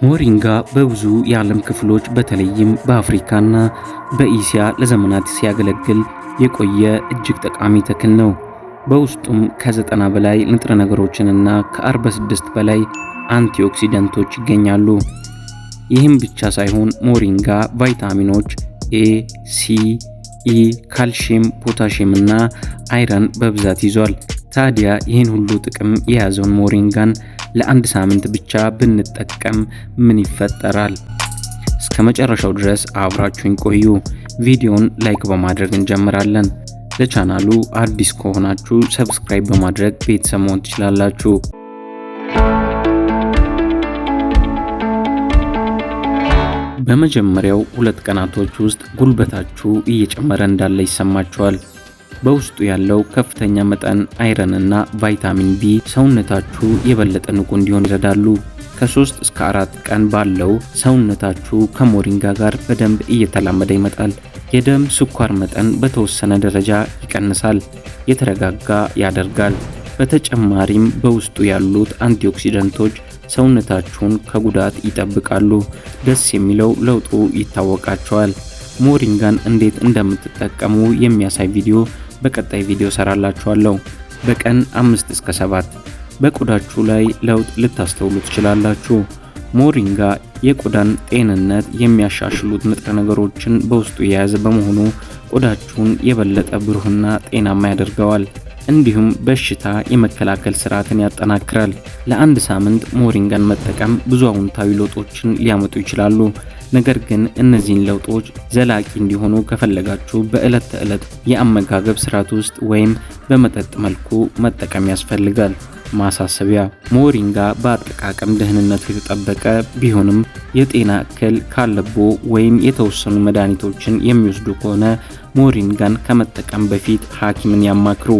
ሞሪንጋ በብዙ የዓለም ክፍሎች በተለይም በአፍሪካና በኢሲያ ለዘመናት ሲያገለግል የቆየ እጅግ ጠቃሚ ተክል ነው። በውስጡም ከ90 በላይ ንጥረ ነገሮችንና ከ46 በላይ አንቲኦክሲደንቶች ይገኛሉ። ይህም ብቻ ሳይሆን ሞሪንጋ ቫይታሚኖች ኤ፣ ሲ፣ ኢ፣ ካልሲየም፣ ፖታሺየም እና አይረን በብዛት ይዟል። ታዲያ ይህን ሁሉ ጥቅም የያዘውን ሞሪንጋን ለአንድ ሳምንት ብቻ ብንጠቀም ምን ይፈጠራል? እስከ መጨረሻው ድረስ አብራችሁኝ ቆዩ። ቪዲዮን ላይክ በማድረግ እንጀምራለን። ለቻናሉ አዲስ ከሆናችሁ ሰብስክራይብ በማድረግ ቤተሰብ መሆን ትችላላችሁ። በመጀመሪያው 2 ቀናቶች ውስጥ ጉልበታችሁ እየጨመረ እንዳለ ይሰማችኋል። በውስጡ ያለው ከፍተኛ መጠን አይረን እና ቫይታሚን ቢ ሰውነታችሁ የበለጠ ንቁ እንዲሆን ይረዳሉ። ከ3 እስከ 4 ቀን ባለው ሰውነታችሁ ከሞሪንጋ ጋር በደንብ እየተላመደ ይመጣል። የደም ስኳር መጠን በተወሰነ ደረጃ ይቀንሳል፣ የተረጋጋ ያደርጋል። በተጨማሪም በውስጡ ያሉት አንቲኦክሲደንቶች ሰውነታችሁን ከጉዳት ይጠብቃሉ። ደስ የሚለው ለውጡ ይታወቃቸዋል። ሞሪንጋን እንዴት እንደምትጠቀሙ የሚያሳይ ቪዲዮ በቀጣይ ቪዲዮ ሰራላችኋለሁ። በቀን 5 እስከ 7 በቆዳችሁ ላይ ለውጥ ልታስተውሉ ትችላላችሁ። ሞሪንጋ የቆዳን ጤንነት የሚያሻሽሉት ንጥረ ነገሮችን በውስጡ የያዘ በመሆኑ ቆዳችሁን የበለጠ ብሩህና ጤናማ ያደርገዋል። እንዲሁም በሽታ የመከላከል ስርዓትን ያጠናክራል። ለአንድ ሳምንት ሞሪንጋን መጠቀም ብዙ አዎንታዊ ለውጦችን ሊያመጡ ይችላሉ። ነገር ግን እነዚህን ለውጦች ዘላቂ እንዲሆኑ ከፈለጋችሁ በዕለት ተዕለት የአመጋገብ ስርዓት ውስጥ ወይም በመጠጥ መልኩ መጠቀም ያስፈልጋል። ማሳሰቢያ፣ ሞሪንጋ በአጠቃቀም ደህንነቱ የተጠበቀ ቢሆንም የጤና እክል ካለቦ ወይም የተወሰኑ መድኃኒቶችን የሚወስዱ ከሆነ ሞሪንጋን ከመጠቀም በፊት ሐኪምን ያማክሩ።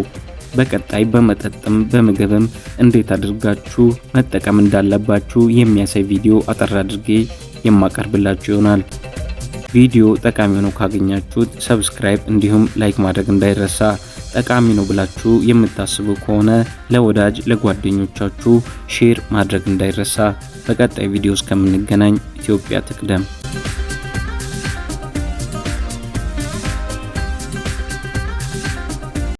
በቀጣይ በመጠጥም በምግብም እንዴት አድርጋችሁ መጠቀም እንዳለባችሁ የሚያሳይ ቪዲዮ አጠር አድርጌ የማቀርብላችሁ ይሆናል። ቪዲዮ ጠቃሚ ሆኖ ካገኛችሁት ሰብስክራይብ እንዲሁም ላይክ ማድረግ እንዳይረሳ። ጠቃሚ ነው ብላችሁ የምታስቡ ከሆነ ለወዳጅ ለጓደኞቻችሁ ሼር ማድረግ እንዳይረሳ። በቀጣይ ቪዲዮ እስከምንገናኝ ኢትዮጵያ ትቅደም።